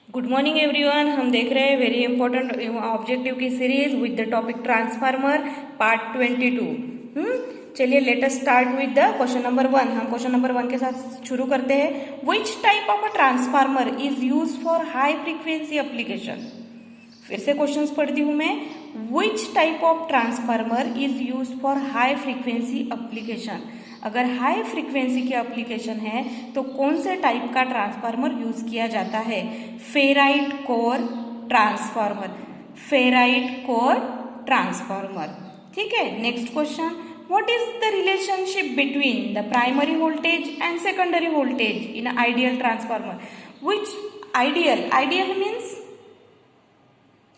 Good morning everyone. हम देख रहे हैं वेरी इंपॉर्टेंट ऑब्जेक्टिव की series with the topic transformer part 22। चलिए let us start with the question number 1। हम क्वेश्चन नंबर 1 के साथ शुरू करते हैं। Which type of a transformer is use for high frequency application. फिर से क्वेश्चंस पढ़ती हूं मैं। Which type of transformer is use for high frequency application. अगर हाई फ्रीक्वेंसी की एप्लीकेशन है तो कौन से टाइप का ट्रांसफार्मर यूज किया जाता है। Ferrite core transformer, ferrite core transformer. ठीक है, next question. What is the relationship between the primary voltage and secondary voltage in ideal transformer. Which ideal, ideal means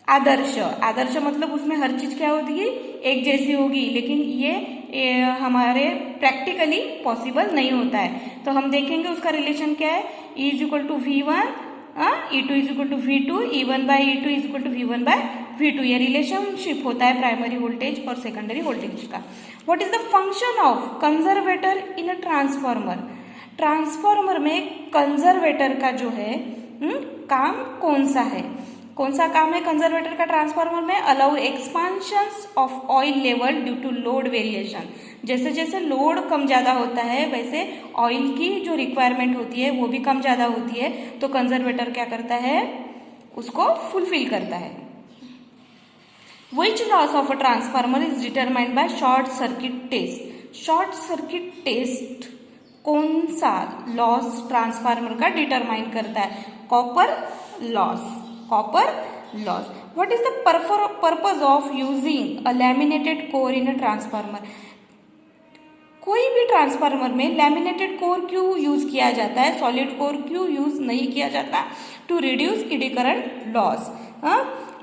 आदर्श। आदर्श मतलब उसमें हर चीज क्या होगी, एक जैसी होगी, लेकिन ये हमारे प्रैक्टिकली पॉसिबल नहीं होता है। तो हम देखेंगे उसका रिलेशन क्या है। E is equal to V1, E2 is equal to V2, E1 by E2 is equal to V1 by V2। ये रिलेशनशिप होता है प्राइमरी वोल्टेज और सेकेंडरी वोल्टेज का। What is the function of conservator in a transformer. Transformer में conservator का जो है काम कौन सा है, कौन सा काम है कंजर्वेटर का ट्रांसफार्मर में। Allow expansion of oil level due to load variation. जैसे जैसे लोड कम ज्यादा होता है वैसे ऑयल की जो रिक्वायरमेंट होती है वो भी कम ज्यादा होती है, तो कंजर्वेटर क्या करता है, उसको फुलफिल करता है। Which loss of a transformer is determined by short circuit test. Short circuit test कौन सा लॉस ट्रांसफार्मर का डिटरमाइन करता है। Copper loss, copper loss. What is the purpose of using a laminated core in a transformer. कोई भी transformer में laminated core क्यों use किया जाता है, सॉलिड कोर क्यों यूज नहीं किया जाता। To reduce eddy current loss.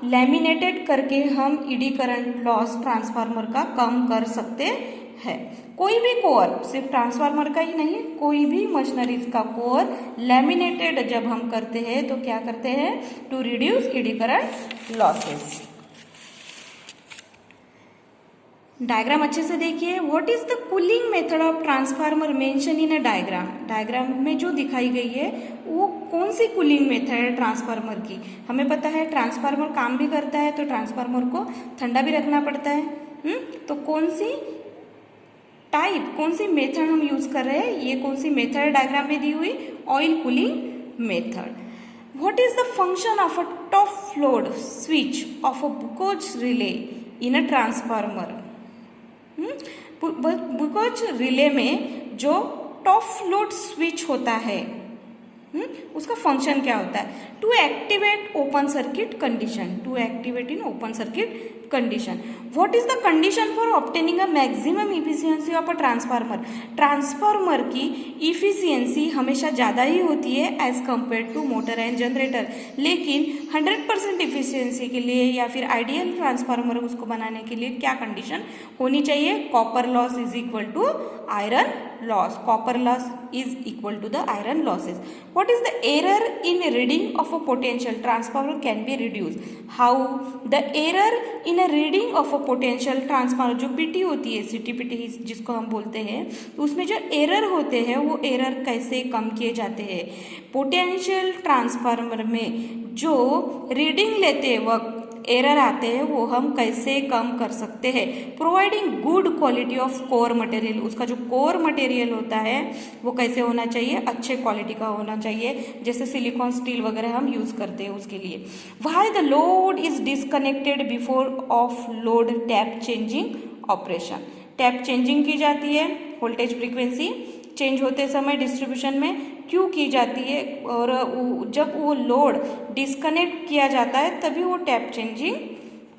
Laminated करके हम ईडी करंट लॉस ट्रांसफार्मर का कम कर सकते हैं। कोई भी कोर, सिर्फ ट्रांसफार्मर का ही नहीं, कोई भी मशीनरीज का कोर लैमिनेटेड जब हम करते हैं तो क्या करते हैं, to reduce eddy current losses. Diagram अच्छे से देखिए। What is the cooling method of transformer mention in a diagram. Diagram में जो दिखाई गई है वो कौन सी कूलिंग मेथड है ट्रांसफार्मर की। हमें पता है ट्रांसफार्मर काम भी करता है तो ट्रांसफार्मर को ठंडा भी रखना पड़ता है। तो कौन सी टाइप, कौन सी मेथड हम यूज कर रहे हैं, ये कौन सी मेथड डायग्राम में दी हुई, oil cooling method. What is the function of a top float switch of a Buchholz relay in a transformer. Buchholz relay में जो टॉप फ्लोड स्विच होता है उसका फंक्शन क्या होता है। To activate open circuit condition, to activate in open circuit condition. What is the condition for obtaining a maximum efficiency of a transformer. Transformer की efficiency हमेशा ज्यादा ही होती है as compare to motor and generator, लेकिन 100% efficiency के लिए या फिर आइडियल ट्रांसफार्मर उसको बनाने के लिए क्या कंडीशन होनी चाहिए। Copper loss is equal to iron loss, copper loss is equal to the iron losses. What is the error in reading of a potential transformer can be reduced? How the error in a reading of a potential transformer, जो PT होती है, CTPT जिसको हम बोलते हैं, उसमें जो error होते हैं वो एरर कैसे कम किए जाते हैं। पोटेंशियल ट्रांसफार्मर में जो रीडिंग लेते वक्त एरर आते हैं वो हम कैसे कम कर सकते हैं। Providing good quality of core material, उसका जो कोर मटेरियल होता है वो कैसे होना चाहिए, अच्छे क्वालिटी का होना चाहिए, जैसे सिलिकॉन स्टील वगैरह हम यूज करते हैं उसके लिए। Why the load is disconnected before of load tap changing operation. Tap changing की जाती है, वोल्टेज फ्रीक्वेंसी चेंज होते समय डिस्ट्रीब्यूशन में क्यों की जाती है, और जब वो लोड डिस्कनेक्ट किया जाता है तभी वो टैप चेंजिंग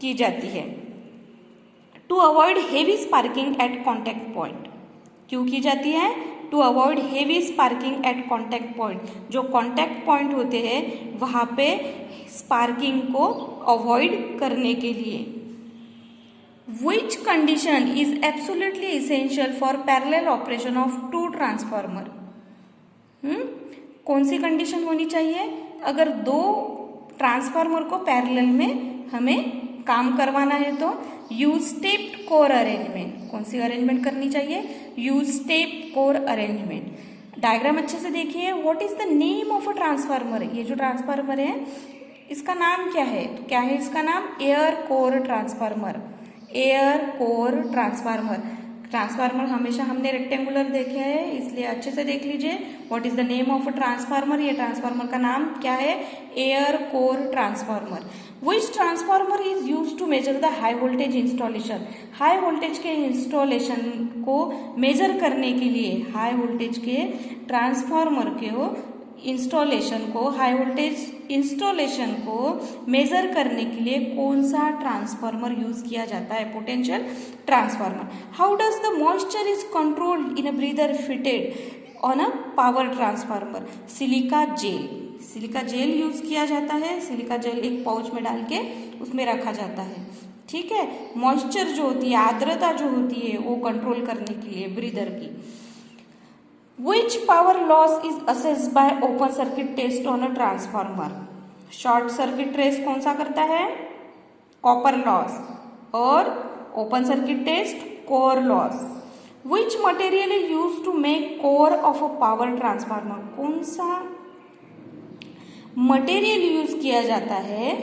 की जाती है। To avoid heavy sparking at contact point, क्यों की जाती है, to avoid heavy sparking at contact point. जो कॉन्टैक्ट पॉइंट होते हैं वहां पे स्पार्किंग को अवॉइड करने के लिए। Which condition is absolutely essential for parallel operation of two transformer? कौन सी कंडीशन होनी चाहिए अगर दो ट्रांसफार्मर को पैरेलल में हमें काम करवाना है तो। यूज स्टेप्ड कोर अरेंजमेंट, कौन सी अरेंजमेंट करनी चाहिए, use step core arrangement. Diagram अच्छे से देखिए। What is the name of a transformer? ये जो ट्रांसफार्मर है इसका नाम क्या है? तो क्या है इसका नाम? Air core transformer. Air core transformer. Transformer हमेशा हमने रेक्टेंगुलर देखे हैं, इसलिए अच्छे से देख लीजिए। What is the name of a transformer? ये ट्रांसफार्मर का नाम क्या है? Air core transformer. Which transformer is use to measure the high voltage installation? High voltage के इंस्टॉलेशन को मेजर करने के लिए, हाई वोल्टेज के ट्रांसफार्मर के इंस्टॉलेशन को, हाई वोल्टेज इंस्टॉलेशन को मेजर करने के लिए कौन सा ट्रांसफार्मर यूज किया जाता है? Potential transformer. How does the moisture is controlled in a breather fitted on a power transformer? Silica gel. Silica gel use किया जाता है। सिलिका जेल एक पाउच में डाल के उसमें रखा जाता है, ठीक है। मॉइस्चर जो होती है, आर्द्रता जो होती है, वो कंट्रोल करने के लिए ब्रीदर की। Which power loss is assessed by open circuit test on a transformer? Short circuit test कौन सा करता है? Copper loss. और open circuit test core loss. Which material is used to make core of a power transformer? कौन सा material use किया जाता है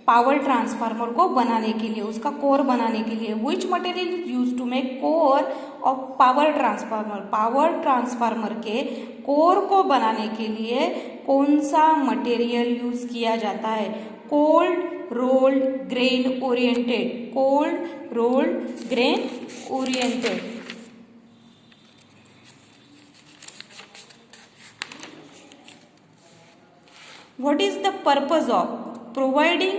पावर ट्रांसफार्मर को बनाने के लिए, उसका कोर बनाने के लिए? Which material is use to make core of power transformer? Power transformer के कोर को बनाने के लिए कौन सा मटेरियल यूज किया जाता है? Cold rolled grain oriented. Cold rolled grain oriented. What is the purpose of providing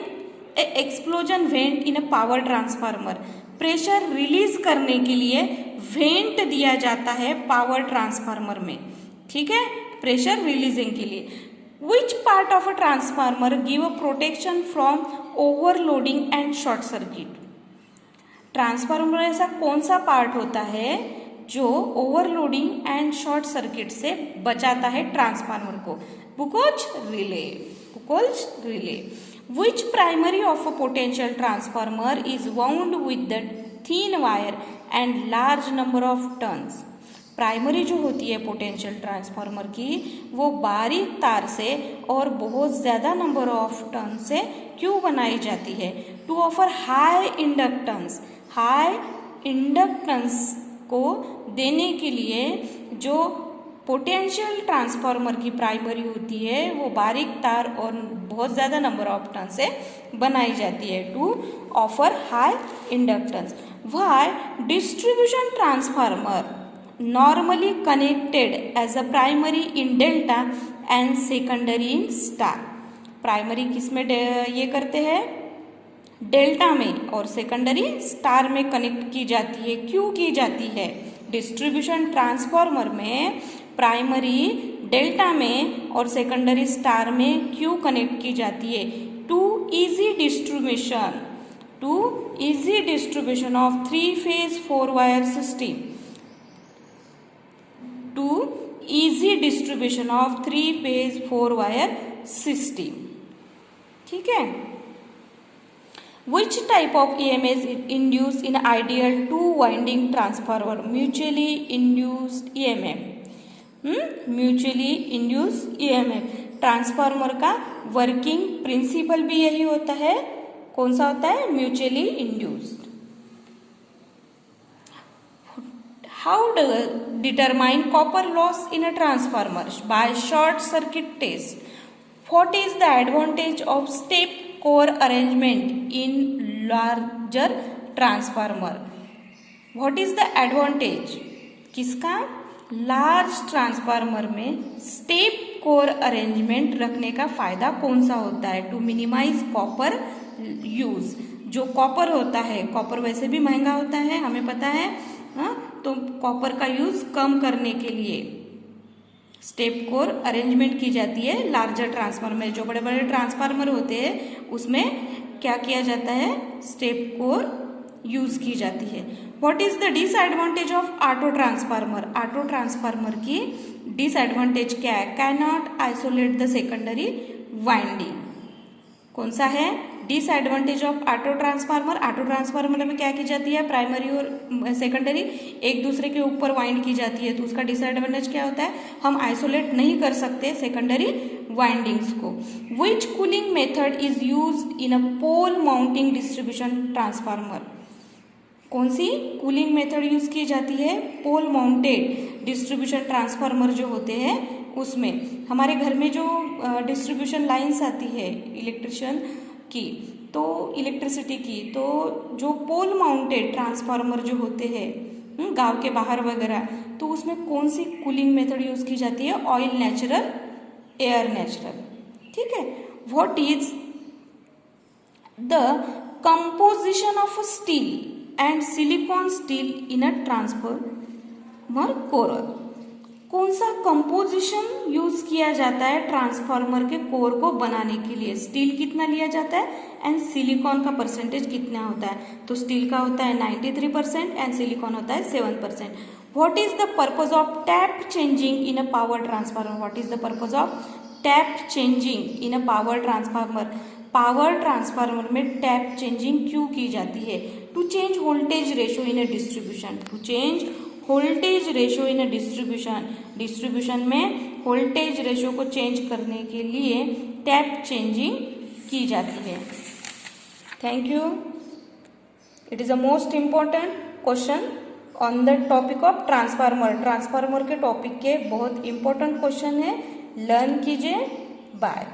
a explosion vent in a power transformer? Pressure release करने के लिए वेंट दिया जाता है पावर ट्रांसफार्मर में, ठीक है, प्रेशर रिलीजिंग के लिए। Which part of a transformer give a protection from overloading and short circuit? Transformer ऐसा कौन सा पार्ट होता है जो ओवरलोडिंग एंड शॉर्ट सर्किट से बचाता है ट्रांसफार्मर को? Buchholz relay. Buchholz relay. Which primary of a potential transformer is wound with the thin wire and large number of turns? Primary जो होती है पोटेंशियल ट्रांसफार्मर की, वो बारीक तार से और बहुत ज्यादा नंबर ऑफ टर्न से क्यों बनाई जाती है? To offer high inductance. High inductance को देने के लिए जो पोटेंशियल ट्रांसफार्मर की प्राइमरी होती है वो बारीक तार और बहुत ज़्यादा नंबर ऑफ टर्न से बनाई जाती है, to offer high inductance. Why distribution transformer normally connected as a primary in delta and secondary in star? Primary किस में ये करते हैं? डेल्टा में, और सेकेंडरी स्टार में कनेक्ट की जाती है। क्यों की जाती है? डिस्ट्रीब्यूशन ट्रांसफार्मर में प्राइमरी डेल्टा में और सेकेंडरी स्टार में क्यों कनेक्ट की जाती है? To easy distribution, to easy distribution of 3 phase 4 wire system, to easy distribution of 3 phase 4 wire system, ठीक है। Which type of EMF is induced in ideal two-winding transformer? Mutually induced EMF. Mutually induced EMF। Transformer का working principle भी यही होता है। कौन सा होता है? Mutually induced. How do determine copper loss in a transformer? By short circuit test. What is the advantage of step core arrangement in larger transformer? What is the advantage किसका? Large transformer में step core arrangement रखने का फायदा कौन सा होता है? To minimize copper use. जो कॉपर होता है, कॉपर वैसे भी महंगा होता है, हमें पता है, तो कॉपर का यूज कम करने के लिए स्टेप कोर अरेंजमेंट की जाती है लार्जर ट्रांसफार्मर में। जो बड़े बड़े ट्रांसफार्मर होते हैं उसमें क्या किया जाता है? स्टेप कोर यूज की जाती है। What is the disadvantage of auto transformer? Auto transformer की डिसएडवांटेज क्या है? Can not isolate the secondary winding. कौन सा है? Disadvantage of auto transformer, auto transformer में क्या की जाती है, प्राइमरी और सेकेंडरी एक दूसरे के ऊपर वाइंड की जाती है, तो उसका डिसएडवांटेज क्या होता है, हम आइसोलेट नहीं कर सकते सेकेंडरी वाइंडिंग्स को। Which cooling method is used in a pole mounting distribution transformer, कौन सी कूलिंग मेथड यूज की जाती है, पोल माउंटेड डिस्ट्रीब्यूशन ट्रांसफार्मर जो होते हैं उसमें। हमारे घर में जो डिस्ट्रीब्यूशन लाइंस आती है इलेक्ट्रिशियन की, तो इलेक्ट्रिसिटी की, तो जो पोल माउंटेड ट्रांसफार्मर जो होते हैं गांव के बाहर वगैरह, तो उसमें कौन सी कूलिंग मेथड यूज की जाती है, ऑयल नेचुरल, एयर नेचुरल, ठीक है। What is the composition of steel and silicon steel in a transformer core, कौन सा कंपोजिशन यूज किया जाता है ट्रांसफार्मर के कोर को बनाने के लिए, स्टील कितना लिया जाता है एंड सिलिकॉन का परसेंटेज कितना होता है, तो स्टील का होता है 93% एंड सिलिकॉन होता है 7%। What is the purpose of tap changing in a power transformer, what is the purpose of tap changing in a power transformer, power transformer में टैप चेंजिंग क्यों की जाती है, to change voltage ratio in a distribution, to change voltage ratio in a distribution, distribution में voltage ratio को change करने के लिए टैप चेंजिंग की जाती है। Thank you. It is a most important question on the topic of transformer, transformer के topic के बहुत इंपॉर्टेंट क्वेश्चन है, लर्न कीजिए। बाय।